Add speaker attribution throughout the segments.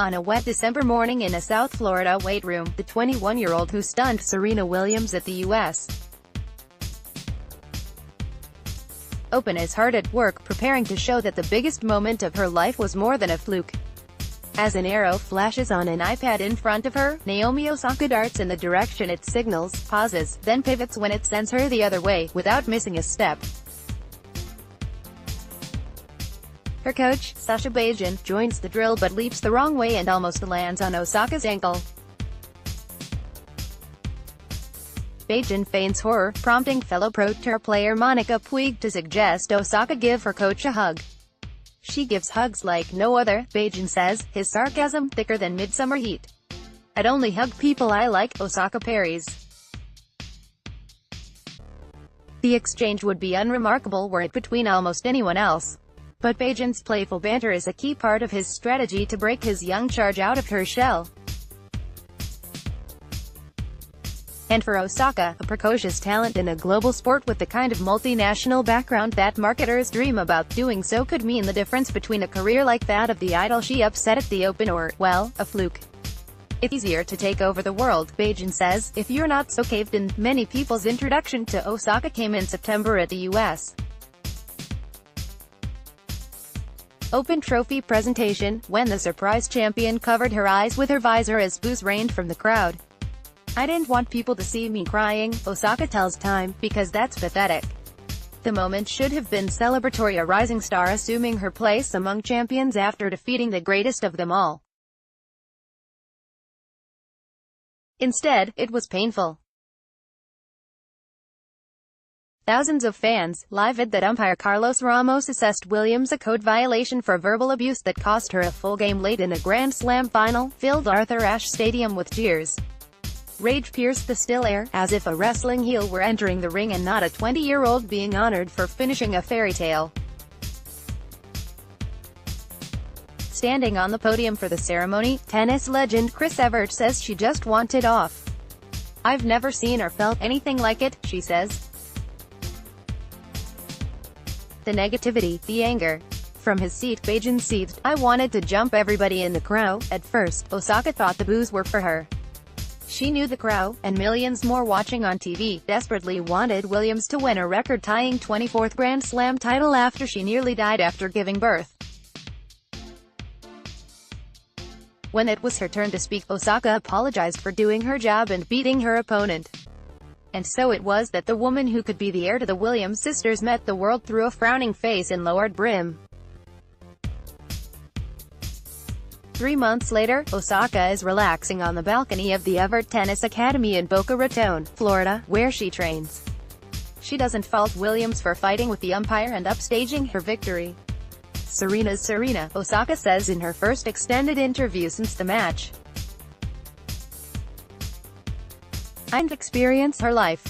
Speaker 1: On a wet December morning in a South Florida weight room, the 21-year-old who stunned Serena Williams at the U.S. Open is hard at work preparing to show that the biggest moment of her life was more than a fluke. As an arrow flashes on an iPad in front of her, Naomi Osaka darts in the direction it signals, pauses, then pivots when it sends her the other way, without missing a step. Her coach, Sascha Bajin, joins the drill but leaps the wrong way and almost lands on Osaka's ankle. Bajin feigns horror, prompting fellow Pro Tour player Monica Puig to suggest Osaka give her coach a hug. She gives hugs like no other, Bajin says, his sarcasm thicker than midsummer heat. "I'd only hug people I like," Osaka parries. The exchange would be unremarkable were it between almost anyone else. But Bajin's playful banter is a key part of his strategy to break his young charge out of her shell. And for Osaka, a precocious talent in a global sport with the kind of multinational background that marketers dream about, doing so could mean the difference between a career like that of the idol she upset at the Open or, well, a fluke. "It's easier to take over the world," Bajin says, "if you're not so caved in." Many people's introduction to Osaka came in September at the U.S. Open Trophy presentation, when the surprise champion covered her eyes with her visor as boos rained from the crowd. "I didn't want people to see me crying," Osaka tells Time, "because that's pathetic. The moment should have been celebratory, a rising star assuming her place among champions after defeating the greatest of them all. Instead, it was painful. Thousands of fans, livid that umpire Carlos Ramos assessed Williams a code violation for verbal abuse that cost her a full game late in a Grand Slam final, filled Arthur Ashe Stadium with jeers. Rage pierced the still air, as if a wrestling heel were entering the ring and not a 20-year-old being honored for finishing a fairy tale. Standing on the podium for the ceremony, tennis legend Chris Evert says she just wanted off. "I've never seen or felt anything like it," she says. The negativity, the anger. From his seat, Bajin seethed, "I wanted to jump everybody in the crowd." At first, Osaka thought the boos were for her. She knew the crowd, and millions more watching on TV, desperately wanted Williams to win a record-tying 24th Grand Slam title after she nearly died after giving birth. When it was her turn to speak, Osaka apologized for doing her job and beating her opponent. And so it was that the woman who could be the heir to the Williams sisters met the world through a frowning face and lowered brim. 3 months later, Osaka is relaxing on the balcony of the Evert Tennis Academy in Boca Raton, Florida, where she trains. She doesn't fault Williams for fighting with the umpire and upstaging her victory. "Serena's Serena," Osaka says in her first extended interview since the match. "I'd experience her life.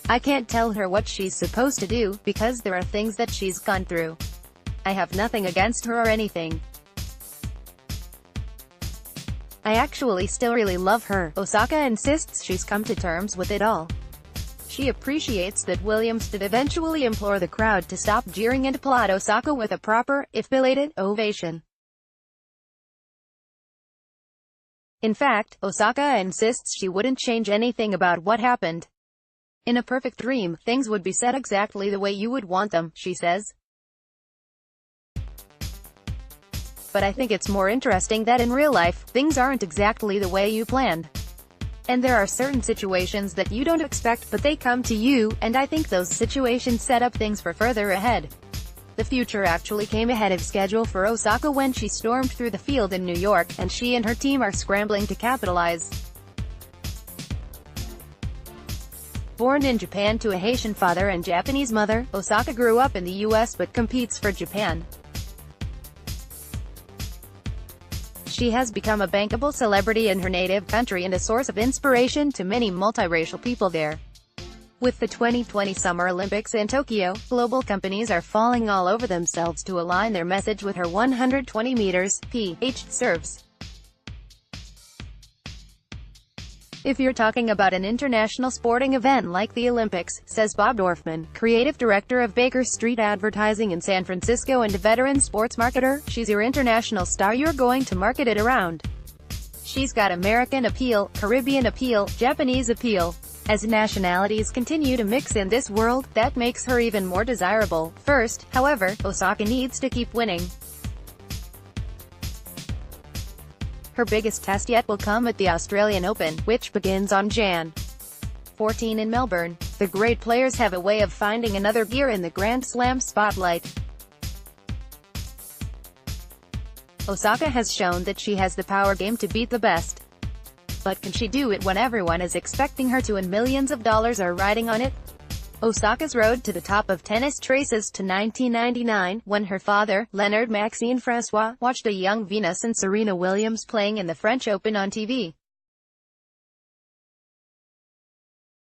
Speaker 1: I can't tell her what she's supposed to do, because there are things that she's gone through. I have nothing against her or anything. I actually still really love her." Osaka insists she's come to terms with it all. She appreciates that Williams did eventually implore the crowd to stop jeering and applaud Osaka with a proper, if belated, ovation. In fact, Osaka insists she wouldn't change anything about what happened. "In a perfect dream, things would be said exactly the way you would want them," she says. "But I think it's more interesting that in real life, things aren't exactly the way you planned. And there are certain situations that you don't expect, but they come to you, and I think those situations set up things for further ahead." The future actually came ahead of schedule for Osaka when she stormed through the field in New York, and she and her team are scrambling to capitalize. Born in Japan to a Haitian father and Japanese mother, Osaka grew up in the U.S. but competes for Japan. She has become a bankable celebrity in her native country and a source of inspiration to many multiracial people there. With the 2020 Summer Olympics in Tokyo, global companies are falling all over themselves to align their message with her 120 meters (ph) serves. "If you're talking about an international sporting event like the Olympics," says Bob Dorfman, creative director of Baker Street Advertising in San Francisco and a veteran sports marketer, "she's your international star. You're going to market it around She's got American appeal, Caribbean appeal, Japanese appeal. As nationalities continue to mix in this world, that makes her even more desirable. First, however, Osaka needs to keep winning. Her biggest test yet will come at the Australian Open, which begins on Jan. 14 in Melbourne. The great players have a way of finding another gear in the Grand Slam spotlight. Osaka has shown that she has the power game to beat the best. But can she do it when everyone is expecting her to and millions of dollars are riding on it? Osaka's road to the top of tennis traces to 1999, when her father, Leonard Maxime François, watched a young Venus and Serena Williams playing in the French Open on TV.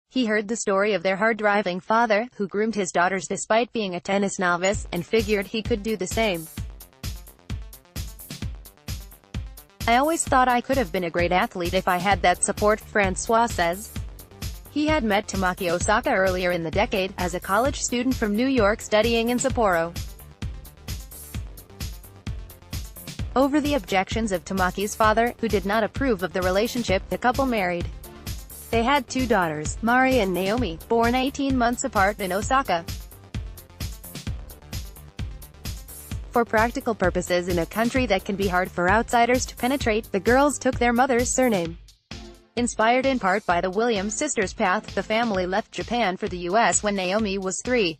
Speaker 1: He heard the story of their hard-driving father, who groomed his daughters despite being a tennis novice, and figured he could do the same. "I always thought I could have been a great athlete if I had that support," François says. He had met Tamaki Osaka earlier in the decade, as a college student from New York studying in Sapporo. Over the objections of Tamaki's father, who did not approve of the relationship, the couple married. They had 2 daughters, Mari and Naomi, born 18 months apart in Osaka. For practical purposes in a country that can be hard for outsiders to penetrate, the girls took their mother's surname. Inspired in part by the Williams sisters' path, the family left Japan for the U.S. when Naomi was 3.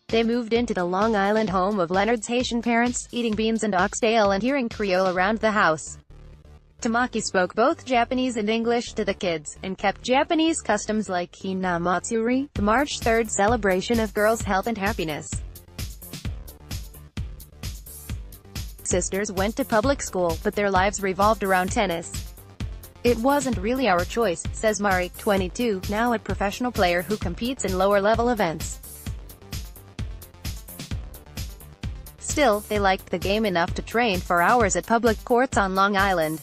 Speaker 1: They moved into the Long Island home of Leonard's Haitian parents, eating beans and oxtail and hearing Creole around the house. Tamaki spoke both Japanese and English to the kids, and kept Japanese customs like Hina Matsuri, the March 3rd celebration of girls' health and happiness. Sisters went to public school, but their lives revolved around tennis. "It wasn't really our choice," says Mari, 22, now a professional player who competes in lower-level events. Still, they liked the game enough to train for hours at public courts on Long Island.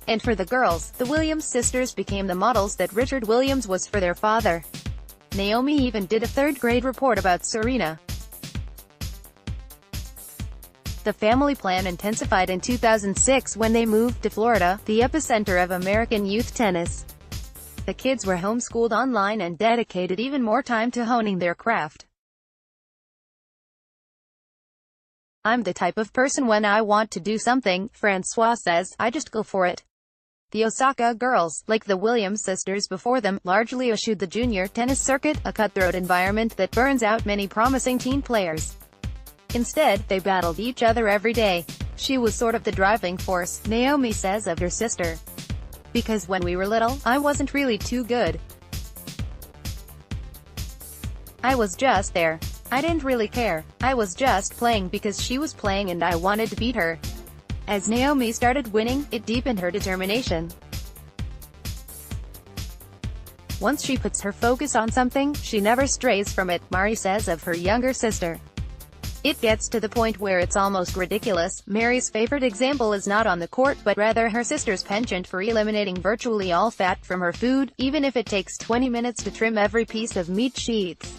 Speaker 1: And for the girls, the Williams sisters became the models that Richard Williams was for their father. Naomi even did a 3rd-grade report about Serena. The family plan intensified in 2006 when they moved to Florida, the epicenter of American youth tennis. The kids were homeschooled online and dedicated even more time to honing their craft. "I'm the type of person when I want to do something," François says, "I just go for it." The Osaka girls, like the Williams sisters before them, largely eschewed the junior tennis circuit, a cutthroat environment that burns out many promising teen players. Instead, they battled each other every day. "She was sort of the driving force," Naomi says of her sister. "Because when we were little, I wasn't really too good. I was just there. I didn't really care. I was just playing because she was playing and I wanted to beat her." As Naomi started winning, it deepened her determination. "Once she puts her focus on something, she never strays from it," Mari says of her younger sister. "It gets to the point where it's almost ridiculous." Mari's favorite example is not on the court, but rather her sister's penchant for eliminating virtually all fat from her food, even if it takes 20 minutes to trim every piece of meat she eats.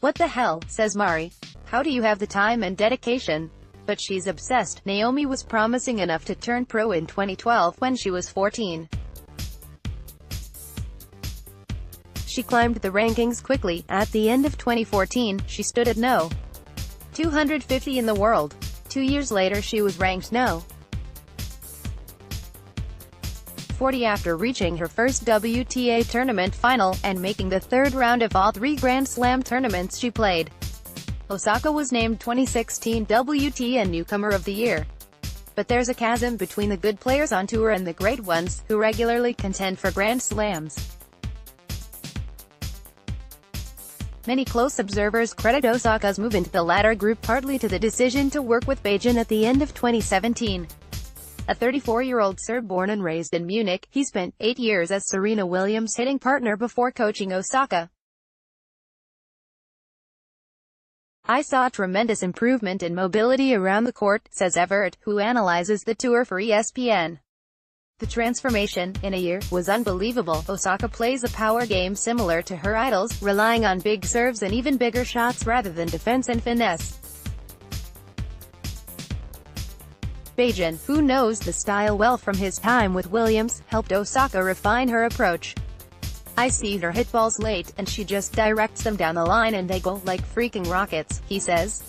Speaker 1: "What the hell," says Mari. "How do you have the time and dedication?" But she's obsessed. Naomi was promising enough to turn pro in 2012, when she was 14. She climbed the rankings quickly. At the end of 2014, she stood at no. 250 in the world. 2 years later she was ranked no. 40 after reaching her first WTA tournament final, and making the 3rd round of all 3 Grand Slam tournaments she played. Osaka was named 2016 WTA Newcomer of the Year. But there's a chasm between the good players on tour and the great ones, who regularly contend for Grand Slams. Many close observers credit Osaka's move into the latter group partly to the decision to work with Bajin at the end of 2017. A 34-year-old Serb born and raised in Munich, he spent 8 years as Serena Williams' hitting partner before coaching Osaka. "I saw tremendous improvement in mobility around the court," says Everett, who analyzes the tour for ESPN. "The transformation, in a year, was unbelievable." Osaka plays a power game similar to her idols, relying on big serves and even bigger shots rather than defense and finesse. Bajin, who knows the style well from his time with Williams, helped Osaka refine her approach. "I see her hit balls late, and she just directs them down the line and they go like freaking rockets," he says.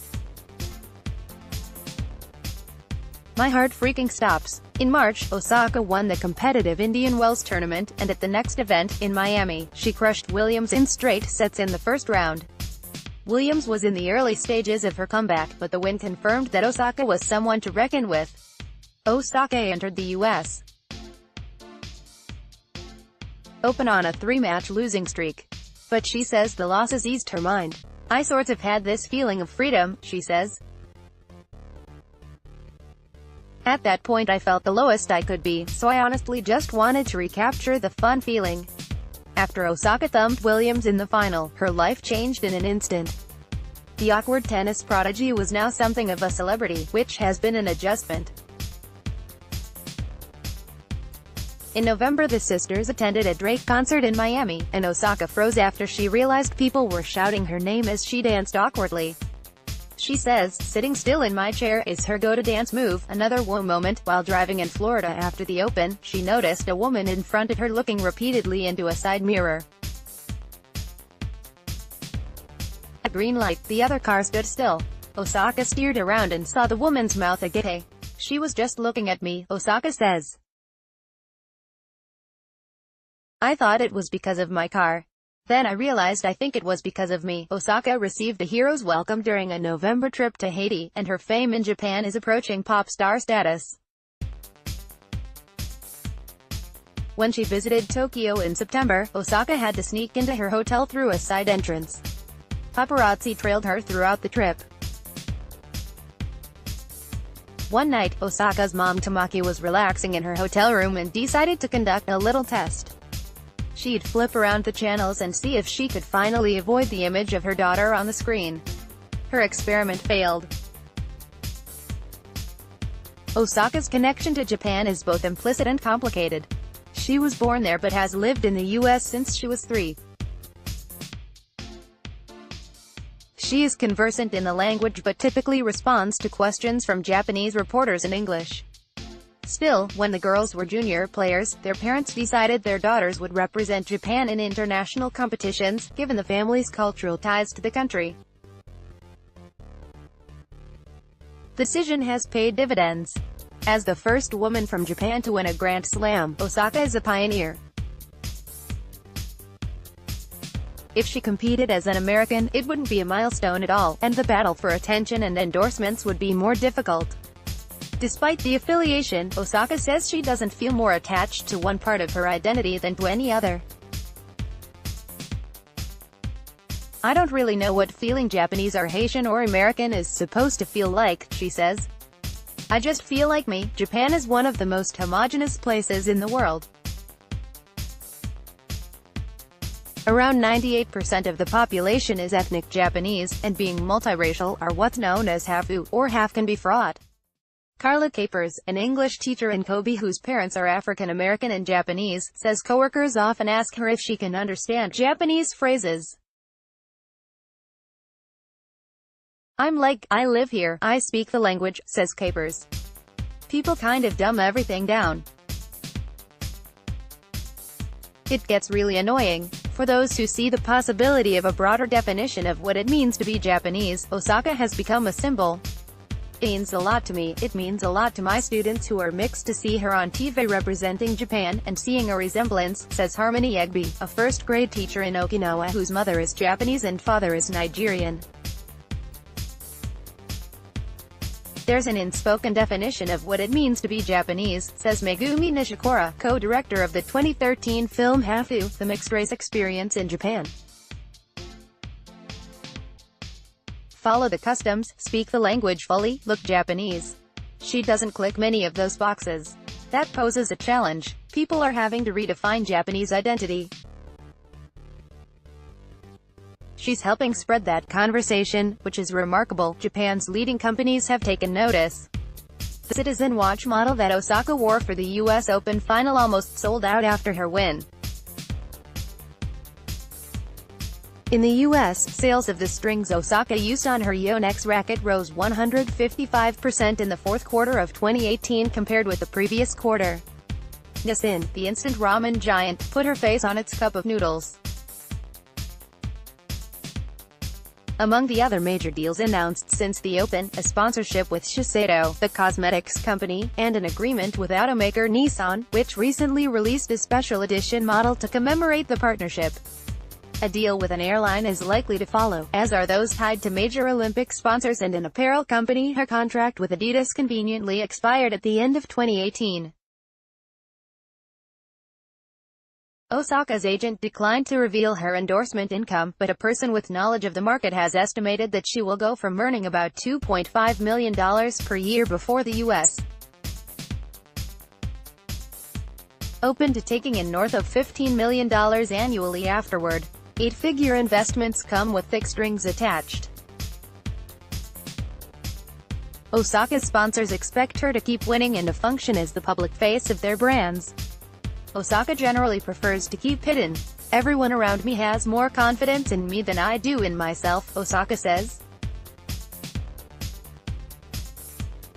Speaker 1: "My heart freaking stops." In March, Osaka won the competitive Indian Wells tournament, and at the next event, in Miami, she crushed Williams in straight sets in the first round. Williams was in the early stages of her comeback, but the win confirmed that Osaka was someone to reckon with. Osaka entered the U.S. Open on a 3-match losing streak. But she says the losses eased her mind. "I sort of had this feeling of freedom," she says. "At that point I felt the lowest I could be, so I honestly just wanted to recapture the fun feeling." After Osaka thumped Williams in the final, her life changed in an instant. The awkward tennis prodigy was now something of a celebrity, which has been an adjustment. In November, the sisters attended a Drake concert in Miami, and Osaka froze after she realized people were shouting her name as she danced awkwardly. She says, "Sitting still in my chair is her go-to dance move." Another whoa moment, while driving in Florida after the Open, she noticed a woman in front of her looking repeatedly into a side mirror. At green light, the other car stood still. Osaka steered around and saw the woman's mouth agape. "She was just looking at me," Osaka says. "I thought it was because of my car. Then I realized I think it was because of me." Osaka received a hero's welcome during a November trip to Haiti, and her fame in Japan is approaching pop star status. When she visited Tokyo in September, Osaka had to sneak into her hotel through a side entrance. Paparazzi trailed her throughout the trip. One night, Osaka's mom Tamaki was relaxing in her hotel room and decided to conduct a little test. She'd flip around the channels and see if she could finally avoid the image of her daughter on the screen. Her experiment failed. Osaka's connection to Japan is both implicit and complicated. She was born there but has lived in the U.S. since she was 3. She is conversant in the language but typically responds to questions from Japanese reporters in English. Still, when the girls were junior players, their parents decided their daughters would represent Japan in international competitions, given the family's cultural ties to the country. The decision has paid dividends. As the first woman from Japan to win a Grand Slam, Osaka is a pioneer. If she competed as an American, it wouldn't be a milestone at all, and the battle for attention and endorsements would be more difficult. Despite the affiliation, Osaka says she doesn't feel more attached to one part of her identity than to any other. "I don't really know what feeling Japanese or Haitian or American is supposed to feel like," she says. "I just feel like me. Japan is one of the most homogeneous places in the world. Around 98% of the population is ethnic Japanese, and being multiracial are what's known as half-u, or half can be fraught." Carla Capers, an English teacher in Kobe whose parents are African American and Japanese, says coworkers often ask her if she can understand Japanese phrases. "I'm like, I live here, I speak the language," says Capers. "People kind of dumb everything down. It gets really annoying." For those who see the possibility of a broader definition of what it means to be Japanese, Osaka has become a symbol. "It means a lot to me, it means a lot to my students who are mixed to see her on TV representing Japan, and seeing a resemblance," says Harmony Egby, a first-grade teacher in Okinawa whose mother is Japanese and father is Nigerian. "There's an unspoken definition of what it means to be Japanese," says Megumi Nishikora, co-director of the 2013 film Hafu, The Mixed Race Experience in Japan. "Follow the customs, speak the language fully, look Japanese. She doesn't click many of those boxes. That poses a challenge. People are having to redefine Japanese identity." She's helping spread that conversation, which is remarkable. Japan's leading companies have taken notice. The Citizen Watch model that Osaka wore for the U.S. Open final almost sold out after her win. In the US, sales of the strings Osaka used on her Yonex racket rose 155% in the fourth quarter of 2018 compared with the previous quarter. Nissin, the instant ramen giant, put her face on its cup of noodles. Among the other major deals announced since the Open, a sponsorship with Shiseido, the cosmetics company, and an agreement with automaker Nissan, which recently released a special edition model to commemorate the partnership. A deal with an airline is likely to follow, as are those tied to major Olympic sponsors and an apparel company. Her contract with Adidas conveniently expired at the end of 2018. Osaka's agent declined to reveal her endorsement income, but a person with knowledge of the market has estimated that she will go from earning about $2.5 million per year before the U.S. Open to taking in north of $15 million annually afterward. Eight-figure investments come with thick strings attached. Osaka's sponsors expect her to keep winning and to function as the public face of their brands. Osaka generally prefers to keep hidden. "Everyone around me has more confidence in me than I do in myself," Osaka says.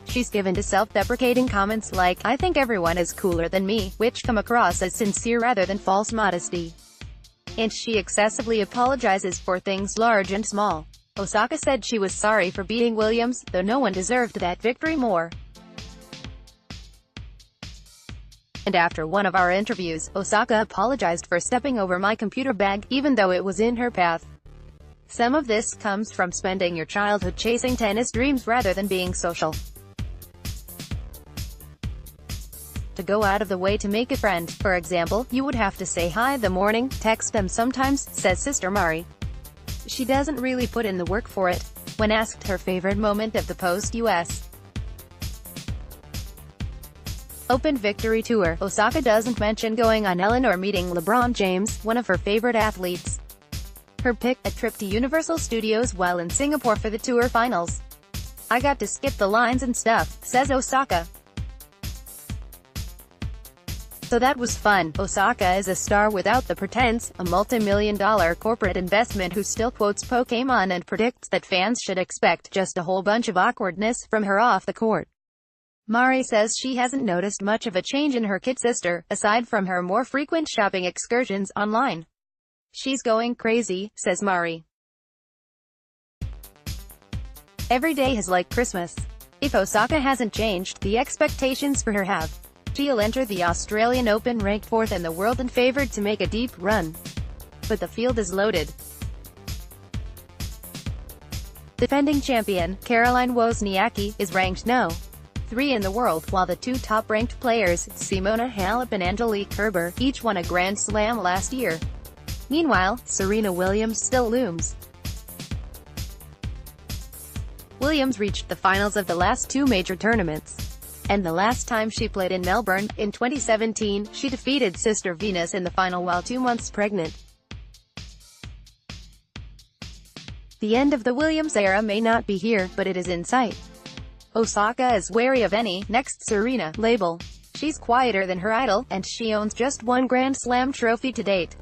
Speaker 1: She's given to self-deprecating comments like, "I think everyone is cooler than me," which come across as sincere rather than false modesty. And she excessively apologizes for things large and small. Osaka said she was sorry for beating Williams, though no one deserved that victory more. And after one of our interviews, Osaka apologized for stepping over my computer bag, even though it was in her path. Some of this comes from spending your childhood chasing tennis dreams rather than being social. To go out of the way to make a friend, for example, you would have to say hi the morning, text them sometimes, says Sister Mari. She doesn't really put in the work for it. When asked her favorite moment of the post-US Open victory tour, Osaka doesn't mention going on Ellen or meeting LeBron James, one of her favorite athletes. Her pick, a trip to Universal Studios while in Singapore for the tour finals. "I got to skip the lines and stuff," says Osaka. "So that was fun." Osaka is a star without the pretense, a multi-million-dollar corporate investment who still quotes Pokémon and predicts that fans should expect just a whole bunch of awkwardness from her off the court. Mari says she hasn't noticed much of a change in her kid sister, aside from her more frequent shopping excursions online. "She's going crazy," says Mari. "Every day is like Christmas." If Osaka hasn't changed, the expectations for her have. She'll enter the Australian Open ranked 4th in the world and favored to make a deep run. But the field is loaded. Defending champion, Caroline Wozniacki, is ranked No. 3 in the world, while the two top-ranked players, Simona Halep and Angelique Kerber, each won a Grand Slam last year. Meanwhile, Serena Williams still looms. Williams reached the finals of the last two major tournaments. And the last time she played in Melbourne, in 2017, she defeated Sister Venus in the final while 2 months pregnant. The end of the Williams era may not be here, but it is in sight. Osaka is wary of any "next Serena" label. She's quieter than her idol, and she owns just one Grand Slam trophy to date.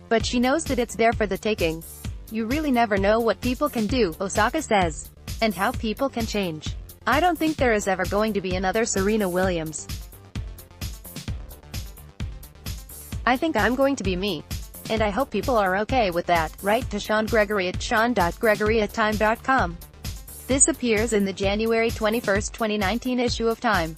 Speaker 1: But she knows that it's there for the taking. "You really never know what people can do," Osaka says. "And how people can change. I don't think there is ever going to be another Serena Williams. I think I'm going to be me. And I hope people are okay with that." Write to Sean Gregory at sean.gregory@time.com. This appears in the January 21, 2019 issue of Time.